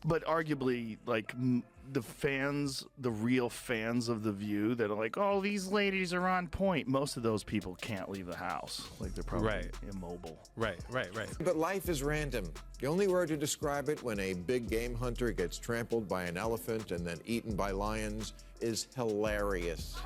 But arguably, like, the real fans of The View that are like, oh, these ladies are on point. Most of those people can't leave the house. Like, they're probably immobile. Right. But life is random. The only word to describe it when a big game hunter gets trampled by an elephant and then eaten by lions is hilarious.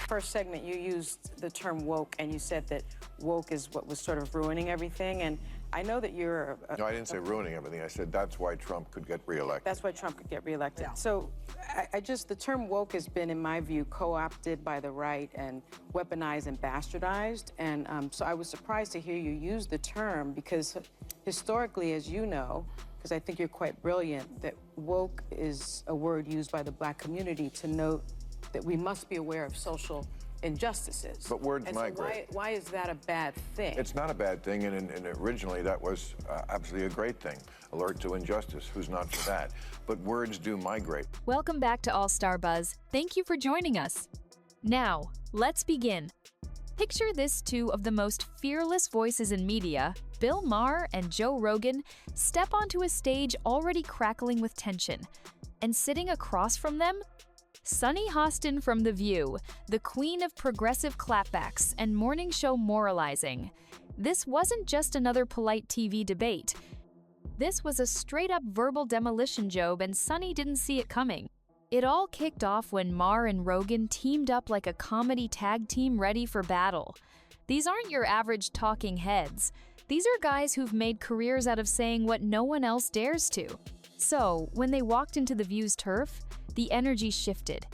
First segment, you used the term woke, and you said that woke is what was sort of ruining everything. And I know that you're... No, I didn't say ruining everything. I said that's why Trump could get reelected. That's why Trump could get reelected. Yeah. So the term woke has been, in my view, co-opted by the right and weaponized and bastardized. And so I was surprised to hear you use the term because historically, as you know, because I think you're quite brilliant, that woke is a word used by the black community to note that we must be aware of social injustices. But words migrate. So why is that a bad thing? It's not a bad thing, and originally that was absolutely a great thing. Alert to injustice, who's not for that? But words do migrate. Welcome back to AllStarBuzz. Thank you for joining us. Now, let's begin. Picture this: two of the most fearless voices in media, Bill Maher and Joe Rogan, step onto a stage already crackling with tension. And sitting across from them, Sunny Hostin from The View, the queen of progressive clapbacks and morning show moralizing. This wasn't just another polite TV debate. This was a straight-up verbal demolition job, and Sunny didn't see it coming. It all kicked off when Maher and Rogan teamed up like a comedy tag team ready for battle. These aren't your average talking heads. These are guys who've made careers out of saying what no one else dares to. So, when they walked into The View's turf, the energy shifted.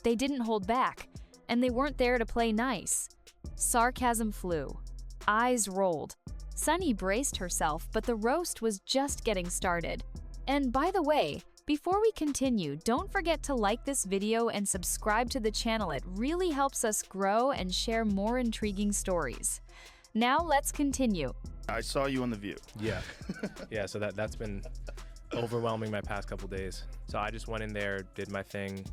They didn't hold back, and they weren't there to play nice. Sarcasm flew. Eyes rolled. Sunny braced herself, but the roast was just getting started. And by the way, before we continue, don't forget to like this video and subscribe to the channel. It really helps us grow and share more intriguing stories. Now let's continue. I saw you on The View. Yeah. So that's been overwhelming my past couple days. So I just went in there, did my thing.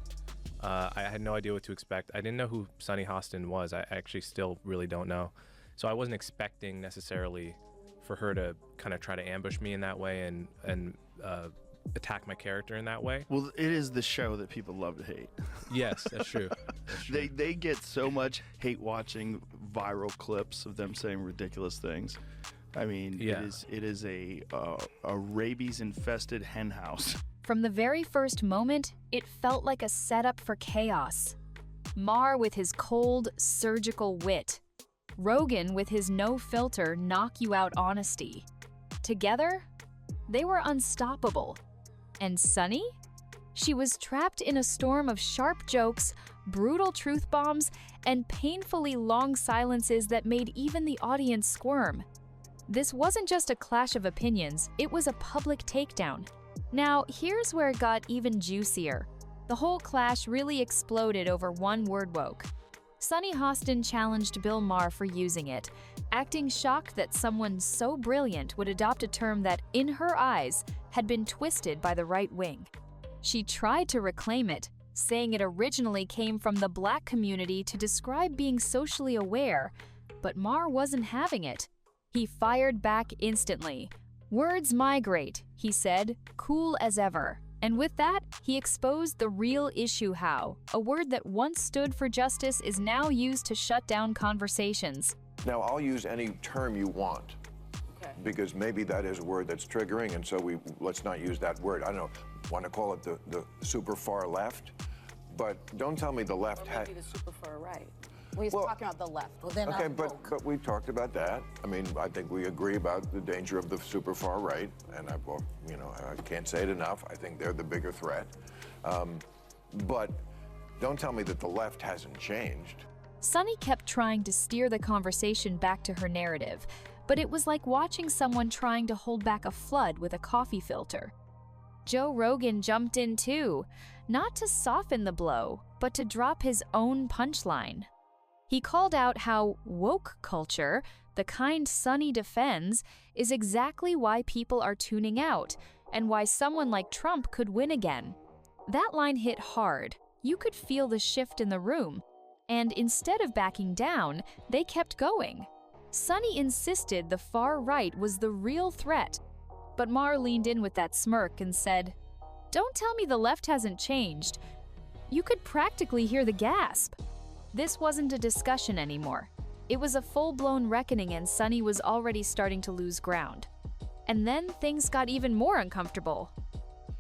I had no idea what to expect. I didn't know who Sunny Hostin was. I actually still really don't know. So I wasn't expecting necessarily for her to kind of try to ambush me in that way and attack my character in that way. Well, it is the show that people love to hate. Yes, that's true. They get so much hate watching viral clips of them saying ridiculous things. I mean, yeah. it is a rabies-infested hen house. From the very first moment, it felt like a setup for chaos. Maher with his cold, surgical wit. Rogan with his no-filter, knock-you-out honesty. Together, they were unstoppable. And Sunny? She was trapped in a storm of sharp jokes, brutal truth bombs, and painfully long silences that made even the audience squirm. This wasn't just a clash of opinions, it was a public takedown. Now, here's where it got even juicier. The whole clash really exploded over one word: woke. Sunny Hostin challenged Bill Maher for using it, acting shocked that someone so brilliant would adopt a term that, in her eyes, had been twisted by the right wing. She tried to reclaim it, saying it originally came from the black community to describe being socially aware, but Maher wasn't having it. He fired back instantly. "Words migrate," he said, cool as ever. And with that, he exposed the real issue: how a word that once stood for justice is now used to shut down conversations. Now, I'll use any term you want. Okay. Because maybe that is a word that's triggering, and so let's not use that word. I don't know, want to call it the super far left? But don't tell me the left Or maybe the super far right. Well, he's talking about the left. Well, then okay, but we talked about that. I mean, I think we agree about the danger of the super far right, and I can't say it enough. I think they're the bigger threat. But don't tell me that the left hasn't changed. Sunny kept trying to steer the conversation back to her narrative, but it was like watching someone trying to hold back a flood with a coffee filter. Joe Rogan jumped in too, not to soften the blow, but to drop his own punchline. He called out how woke culture, the kind Sunny defends, is exactly why people are tuning out, and why someone like Trump could win again. That line hit hard. You could feel the shift in the room. And instead of backing down, they kept going. Sunny insisted the far right was the real threat. But Maher leaned in with that smirk and said, "Don't tell me the left hasn't changed." You could practically hear the gasp. This wasn't a discussion anymore. It was a full-blown reckoning, and Sunny was already starting to lose ground. And then things got even more uncomfortable.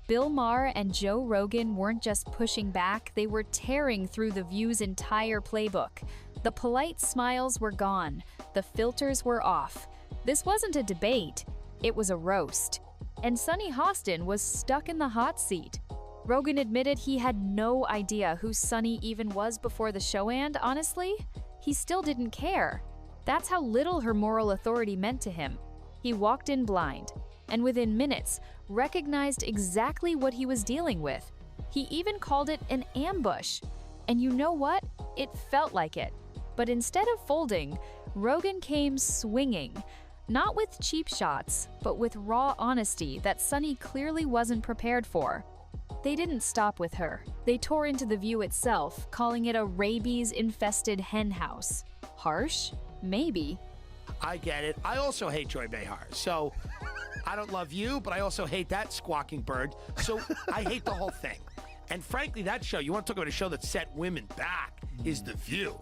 Bill Maher and Joe Rogan weren't just pushing back, they were tearing through The View's entire playbook. The polite smiles were gone. The filters were off. This wasn't a debate. It was a roast. And Sunny Hostin was stuck in the hot seat. Rogan admitted he had no idea who Sunny even was before the show, and honestly, he still didn't care. That's how little her moral authority meant to him. He walked in blind, and within minutes, recognized exactly what he was dealing with. He even called it an ambush. And you know what? It felt like it. But instead of folding, Rogan came swinging. Not with cheap shots, but with raw honesty that Sunny clearly wasn't prepared for. They didn't stop with her. They tore into The View itself, calling it a rabies-infested henhouse. Harsh? Maybe. I get it. I also hate Joy Behar. So I don't love you, but I also hate that squawking bird. So I hate the whole thing. And frankly, that show, you want to talk about a show that set women back, is The View.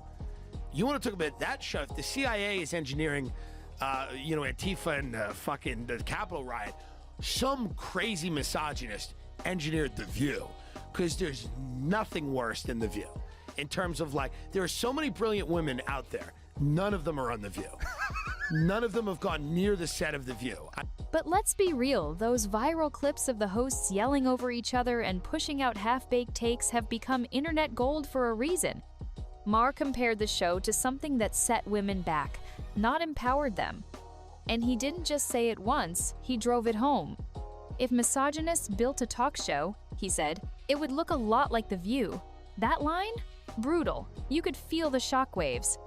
You want to talk about that show. If the CIA is engineering, Antifa and fucking the Capitol riot, some crazy misogynist engineered The View, because there's nothing worse than The View. In terms of there are so many brilliant women out there. None of them are on The View. None of them have gone near the set of The View. But let's be real, those viral clips of the hosts yelling over each other and pushing out half-baked takes have become internet gold for a reason. Maher compared the show to something that set women back, not empowered them. And he didn't just say it once, he drove it home. If misogynists built a talk show, he said, it would look a lot like The View. That line? Brutal. You could feel the shockwaves.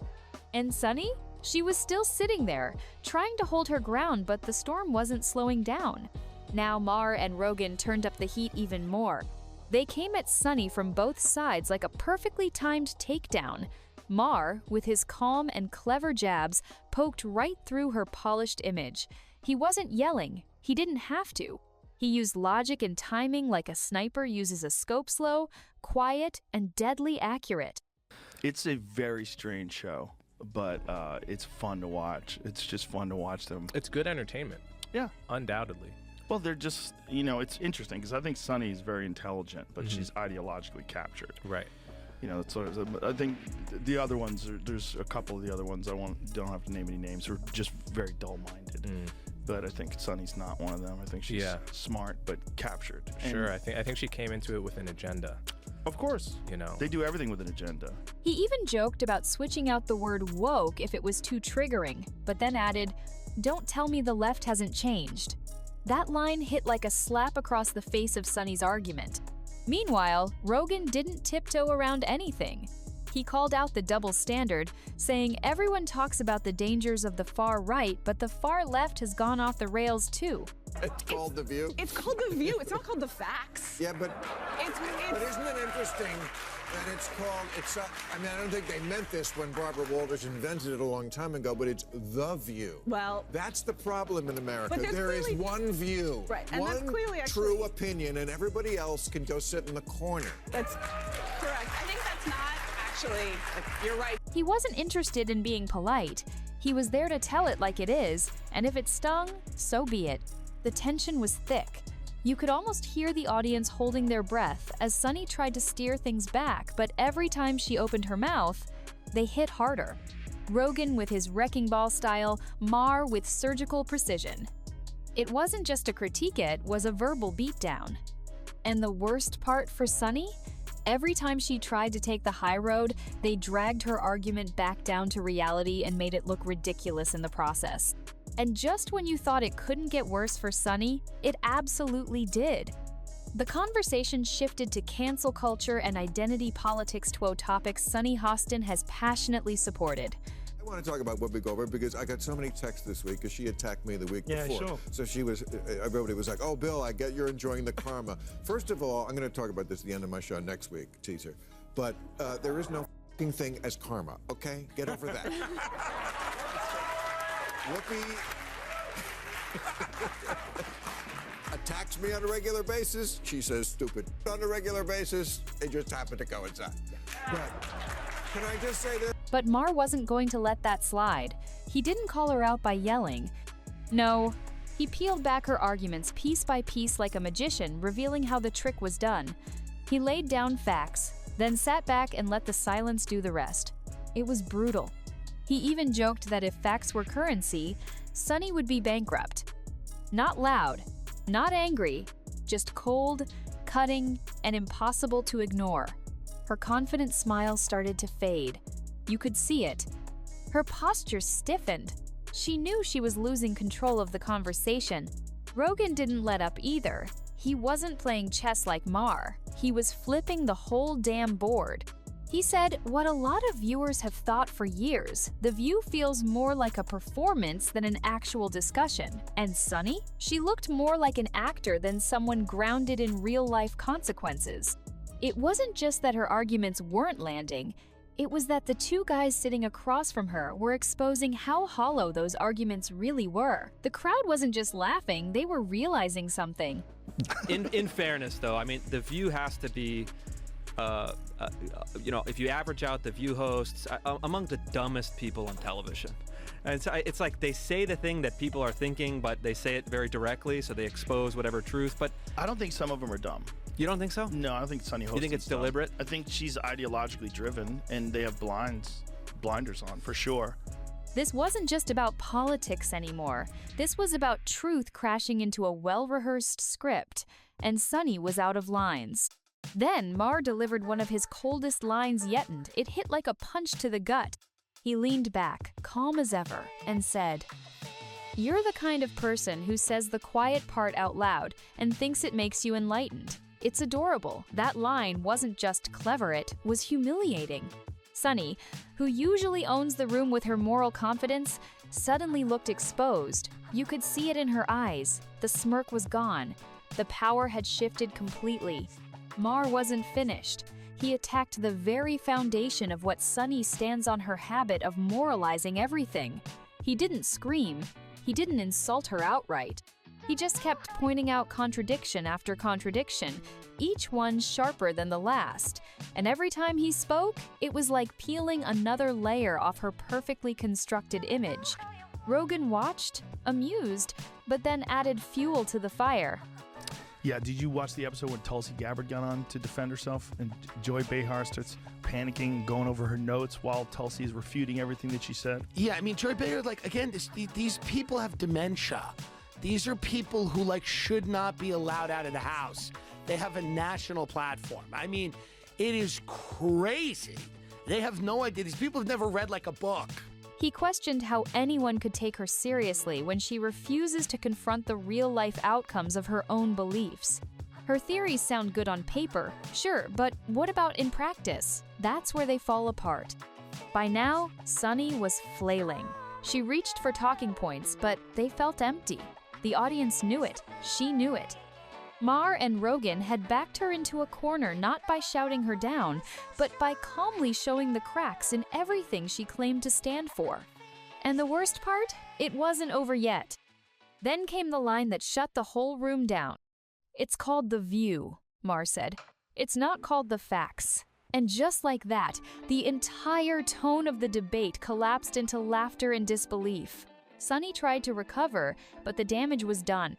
And Sunny? She was still sitting there, trying to hold her ground, but the storm wasn't slowing down. Now Maher and Rogan turned up the heat even more. They came at Sunny from both sides like a perfectly timed takedown. Maher, with his calm and clever jabs, poked right through her polished image. He wasn't yelling. He didn't have to. He used logic and timing like a sniper uses a scope slow, quiet, and deadly accurate. It's a very strange show, but it's fun to watch. It's just fun to watch them. It's good entertainment. Yeah. Undoubtedly. Well, they're just, it's interesting because I think Sunny is very intelligent, but she's ideologically captured. Right. That's sort of, I think the other ones, there's a couple of the other ones, don't have to name any names, are just very dull-minded. But I think Sunny's not one of them. I think she's smart, but captured. Sure, I think she came into it with an agenda. Of course. They do everything with an agenda. He even joked about switching out the word woke if it was too triggering, but then added, "Don't tell me the left hasn't changed." That line hit like a slap across the face of Sunny's argument. Meanwhile, Rogan didn't tiptoe around anything. He called out the double standard, saying everyone talks about the dangers of the far right, but the far left has gone off the rails too. It's called The View. It's called The View. It's not called The Facts. Yeah, but isn't it interesting that it's called, I don't think they meant this when Barbara Walters invented it a long time ago, but it's The View. Well, that's the problem in America. But there is one view, right, and one that's clearly true opinion, and everybody else can go sit in the corner. That's correct. I think that's not actually, you're right. He wasn't interested in being polite. He was there to tell it like it is, and if it stung, so be it. The tension was thick. You could almost hear the audience holding their breath as Sunny tried to steer things back, but every time she opened her mouth, they hit harder. Rogan with his wrecking ball style, Maher with surgical precision. It wasn't just a critique, it was a verbal beatdown. And the worst part for Sunny? Every time she tried to take the high road, they dragged her argument back down to reality and made it look ridiculous in the process. And just when you thought it couldn't get worse for Sunny, it absolutely did. The conversation shifted to cancel culture and identity politics, topics Sunny Hostin has passionately supported. I want to talk about Whoopi Goldberg because I got so many texts this week because she attacked me the week before. Sure. So everybody was like, "Oh, Bill, I get you're enjoying the karma." First of all, I'm going to talk about this at the end of my show next week, teaser. But there is no thing as karma, okay? Get over that. Whoopi attacks me on a regular basis. She says stupid on a regular basis. It just happened to coincide. But can I just say this? But Maher wasn't going to let that slide. He didn't call her out by yelling. No, he peeled back her arguments piece by piece like a magician, revealing how the trick was done. He laid down facts, then sat back and let the silence do the rest. It was brutal. He even joked that if facts were currency, Sunny would be bankrupt. Not loud, not angry, just cold, cutting, and impossible to ignore. Her confident smile started to fade. You could see it. Her posture stiffened. She knew she was losing control of the conversation. Rogan didn't let up either. He wasn't playing chess like Maher. He was flipping the whole damn board. He said what a lot of viewers have thought for years. The View feels more like a performance than an actual discussion. And Sunny? She looked more like an actor than someone grounded in real-life consequences. It wasn't just that her arguments weren't landing. It was that the two guys sitting across from her were exposing how hollow those arguments really were. The crowd wasn't just laughing, they were realizing something. In fairness, though, I mean, The View has to be, if you average out The View hosts, among the dumbest people on television. And it's like they say the thing that people are thinking, but they say it very directly, so they expose whatever truth. But I don't think some of them are dumb. You don't think so? No, I don't think Sunny Hostin. You think it's deliberate? I think she's ideologically driven, and they have blinders on, for sure. This wasn't just about politics anymore. This was about truth crashing into a well-rehearsed script, and Sunny was out of lines. Then Maher delivered one of his coldest lines yet, and it hit like a punch to the gut. He leaned back, calm as ever, and said, "You're the kind of person who says the quiet part out loud and thinks it makes you enlightened. It's adorable. That line wasn't just clever, it was humiliating." Sunny, who usually owns the room with her moral confidence, suddenly looked exposed. You could see it in her eyes. The smirk was gone. The power had shifted completely. Maher wasn't finished. He attacked the very foundation of what Sunny stands on, her habit of moralizing everything. He didn't scream. He didn't insult her outright. He just kept pointing out contradiction after contradiction, each one sharper than the last. And every time he spoke, it was like peeling another layer off her perfectly constructed image. Rogan watched, amused, but then added fuel to the fire. Yeah, did you watch the episode when Tulsi Gabbard got on to defend herself and Joy Behar starts panicking, going over her notes while Tulsi is refuting everything that she said? Yeah, I mean, Joy Behar, again, these people have dementia. These are people who, should not be allowed out of the house. They have a national platform. I mean, it is crazy. They have no idea. These people have never read, a book. He questioned how anyone could take her seriously when she refuses to confront the real-life outcomes of her own beliefs. Her theories sound good on paper, sure, but what about in practice? That's where they fall apart. By now, Sunny was flailing. She reached for talking points, but they felt empty. The audience knew it. She knew it. Maher and Rogan had backed her into a corner not by shouting her down, but by calmly showing the cracks in everything she claimed to stand for. And the worst part? It wasn't over yet. Then came the line that shut the whole room down. "It's called The View," Maher said. "It's not called the facts." And just like that, the entire tone of the debate collapsed into laughter and disbelief. Sunny tried to recover, but the damage was done.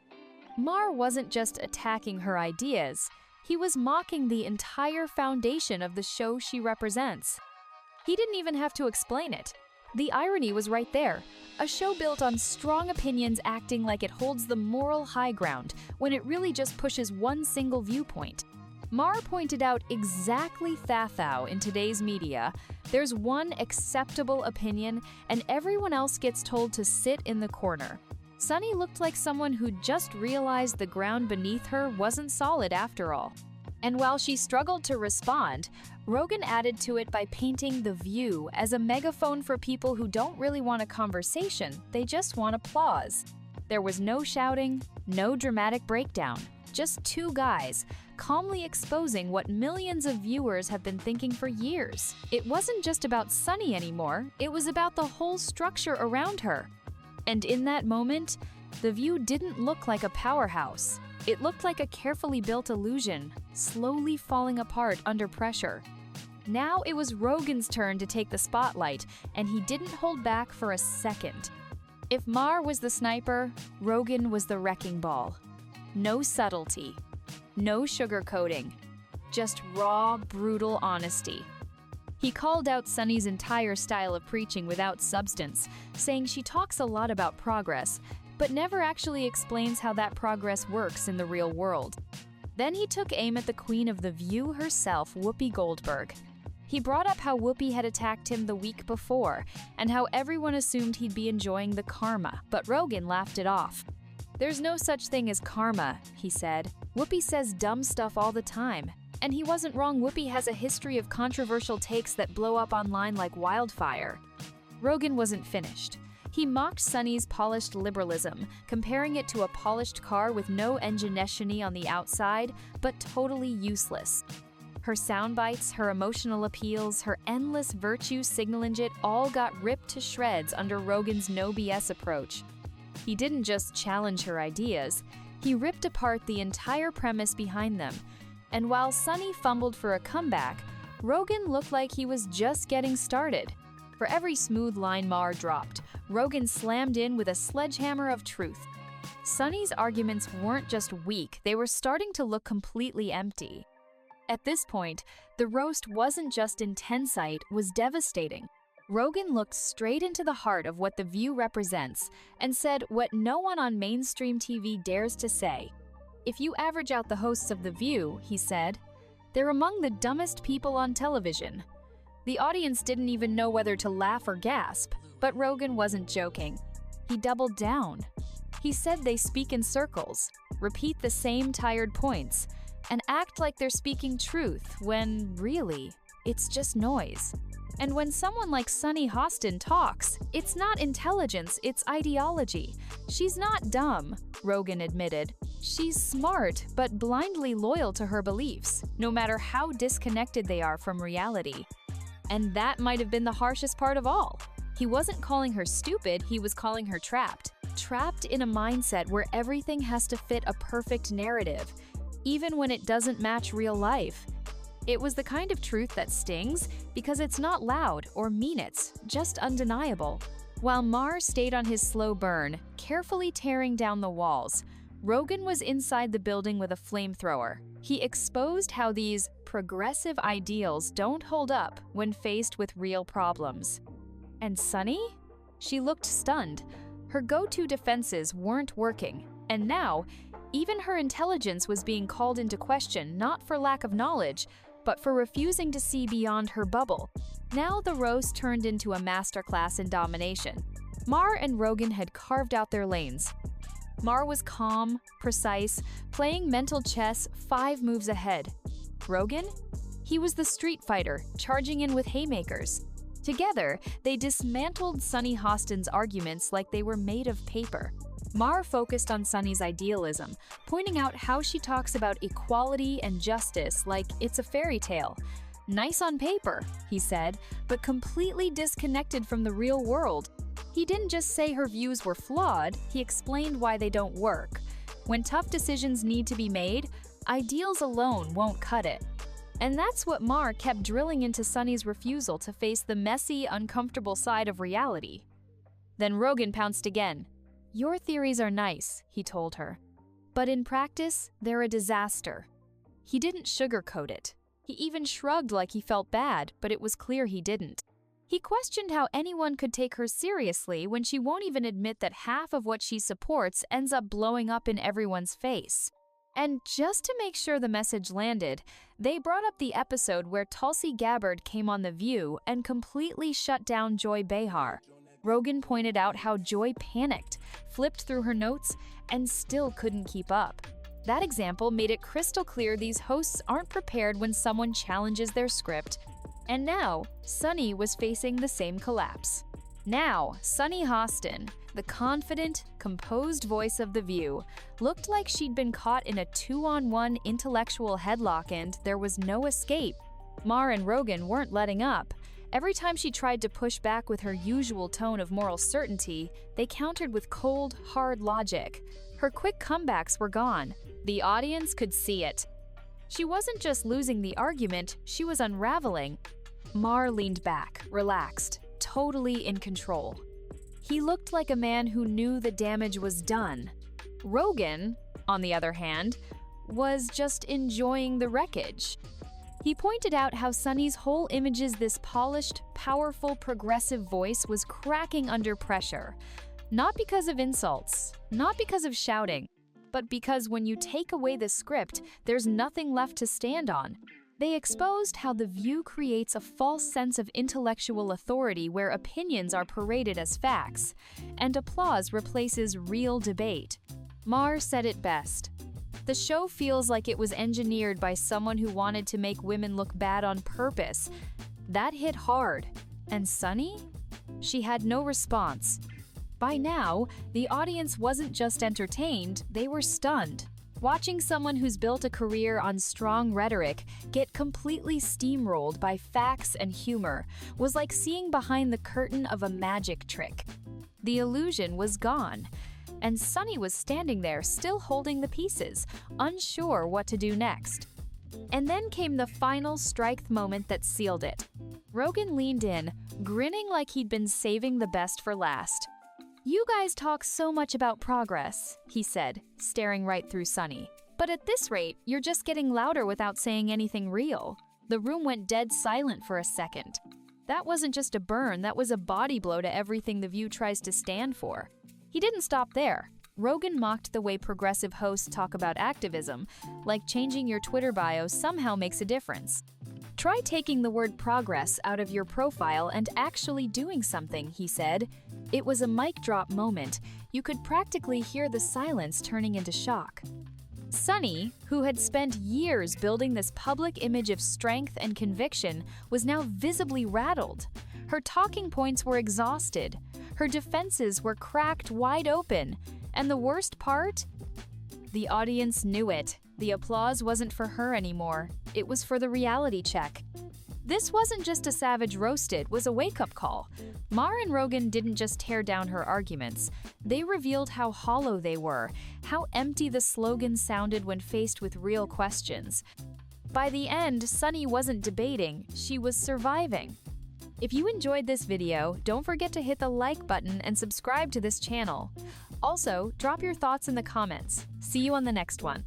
Maher wasn't just attacking her ideas, he was mocking the entire foundation of the show she represents. He didn't even have to explain it. The irony was right there. A show built on strong opinions acting like it holds the moral high ground, when it really just pushes one single viewpoint. Maher pointed out exactly Thathow in today's media. There's one acceptable opinion, and everyone else gets told to sit in the corner. Sunny looked like someone who just realized the ground beneath her wasn't solid after all. And while she struggled to respond, Rogan added to it by painting The View as a megaphone for people who don't really want a conversation, they just want applause. There was no shouting, no dramatic breakdown, just two guys, calmly exposing what millions of viewers have been thinking for years. It wasn't just about Sunny anymore, it was about the whole structure around her. And in that moment, The View didn't look like a powerhouse. It looked like a carefully built illusion, slowly falling apart under pressure. Now it was Rogan's turn to take the spotlight, and he didn't hold back for a second. If Maher was the sniper, Rogan was the wrecking ball. No subtlety, no sugarcoating, just raw, brutal honesty. He called out Sunny's entire style of preaching without substance, saying she talks a lot about progress, but never actually explains how that progress works in the real world. Then he took aim at the queen of The View herself, Whoopi Goldberg. He brought up how Whoopi had attacked him the week before, and how everyone assumed he'd be enjoying the karma, but Rogan laughed it off. "There's no such thing as karma," he said. "Whoopi says dumb stuff all the time. And he wasn't wrong, Whoopi has a history of controversial takes that blow up online like wildfire." Rogan wasn't finished. He mocked Sunny's polished liberalism, comparing it to a polished car with no engineciny on the outside, but totally useless. Her sound bites, her emotional appeals, her endless virtue signaling it all got ripped to shreds under Rogan's no BS approach. He didn't just challenge her ideas, he ripped apart the entire premise behind them. And while Sunny fumbled for a comeback, Rogan looked like he was just getting started. For every smooth line Maher dropped, Rogan slammed in with a sledgehammer of truth. Sunny's arguments weren't just weak, they were starting to look completely empty. At this point, the roast wasn't just intense, it was devastating. Rogan looked straight into the heart of what The View represents and said what no one on mainstream TV dares to say. "If you average out the hosts of The View," he said, "they're among the dumbest people on television." The audience didn't even know whether to laugh or gasp, but Rogan wasn't joking. He doubled down. He said they speak in circles, repeat the same tired points, and act like they're speaking truth when, really, it's just noise. And when someone like Sunny Hostin talks, it's not intelligence, it's ideology. She's not dumb, Rogan admitted. She's smart, but blindly loyal to her beliefs, no matter how disconnected they are from reality. And that might have been the harshest part of all. He wasn't calling her stupid, he was calling her trapped. Trapped in a mindset where everything has to fit a perfect narrative, even when it doesn't match real life. It was the kind of truth that stings because it's not loud or mean, it's just undeniable. While Maher stayed on his slow burn, carefully tearing down the walls, Rogan was inside the building with a flamethrower. He exposed how these progressive ideals don't hold up when faced with real problems. And Sunny? She looked stunned. Her go-to defenses weren't working, and now, even her intelligence was being called into question not for lack of knowledge, but for refusing to see beyond her bubble. Now the roast turned into a masterclass in domination. Maher and Rogan had carved out their lanes. Maher was calm, precise, playing mental chess 5 moves ahead. Rogan? He was the street fighter, charging in with haymakers. Together, they dismantled Sunny Hostin's arguments like they were made of paper. Maher focused on Sunny's idealism, pointing out how she talks about equality and justice like it's a fairy tale. Nice on paper, he said, but completely disconnected from the real world. He didn't just say her views were flawed, he explained why they don't work. When tough decisions need to be made, ideals alone won't cut it. And that's what Maher kept drilling into Sunny's refusal to face the messy, uncomfortable side of reality. Then Rogan pounced again. "Your theories are nice," he told her, "but in practice, they're a disaster." He didn't sugarcoat it. He even shrugged like he felt bad, but it was clear he didn't. He questioned how anyone could take her seriously when she won't even admit that half of what she supports ends up blowing up in everyone's face. And just to make sure the message landed, they brought up the episode where Tulsi Gabbard came on The View and completely shut down Joy Behar. Rogan pointed out how Joy panicked, flipped through her notes, and still couldn't keep up. That example made it crystal clear these hosts aren't prepared when someone challenges their script. And now, Sunny was facing the same collapse. Now, Sunny Hostin, the confident, composed voice of The View, looked like she'd been caught in a 2-on-1 intellectual headlock and there was no escape. Maher and Rogan weren't letting up, Every time she tried to push back with her usual tone of moral certainty, they countered with cold, hard logic. Her quick comebacks were gone. The audience could see it. She wasn't just losing the argument, she was unraveling. Maher leaned back, relaxed, totally in control. He looked like a man who knew the damage was done. Rogan, on the other hand, was just enjoying the wreckage. He pointed out how Sunny's whole image's this polished, powerful, progressive voice was cracking under pressure. Not because of insults, not because of shouting, but because when you take away the script, there's nothing left to stand on. They exposed how The View creates a false sense of intellectual authority where opinions are paraded as facts, and applause replaces real debate. Maher said it best. The show feels like it was engineered by someone who wanted to make women look bad on purpose. That hit hard. And Sunny? She had no response. By now, the audience wasn't just entertained, they were stunned. Watching someone who's built a career on strong rhetoric get completely steamrolled by facts and humor was like seeing behind the curtain of a magic trick. The illusion was gone, and Sunny was standing there still holding the pieces, unsure what to do next. And then came the final strike moment that sealed it. Rogan leaned in, grinning like he'd been saving the best for last. "You guys talk so much about progress," he said, staring right through Sunny. "But at this rate, you're just getting louder without saying anything real." The room went dead silent for a second. That wasn't just a burn, that was a body blow to everything The View tries to stand for. He didn't stop there. Rogan mocked the way progressive hosts talk about activism, like changing your Twitter bio somehow makes a difference. "Try taking the word progress out of your profile and actually doing something," he said. It was a mic drop moment. You could practically hear the silence turning into shock. Sunny, who had spent years building this public image of strength and conviction, was now visibly rattled. Her talking points were exhausted. Her defenses were cracked wide open. And the worst part? The audience knew it. The applause wasn't for her anymore. It was for the reality check. This wasn't just a savage roast, it was a wake-up call. Maher and Rogan didn't just tear down her arguments. They revealed how hollow they were, how empty the slogan sounded when faced with real questions. By the end, Sunny wasn't debating, she was surviving. If you enjoyed this video, don't forget to hit the like button and subscribe to this channel. Also, drop your thoughts in the comments. See you on the next one.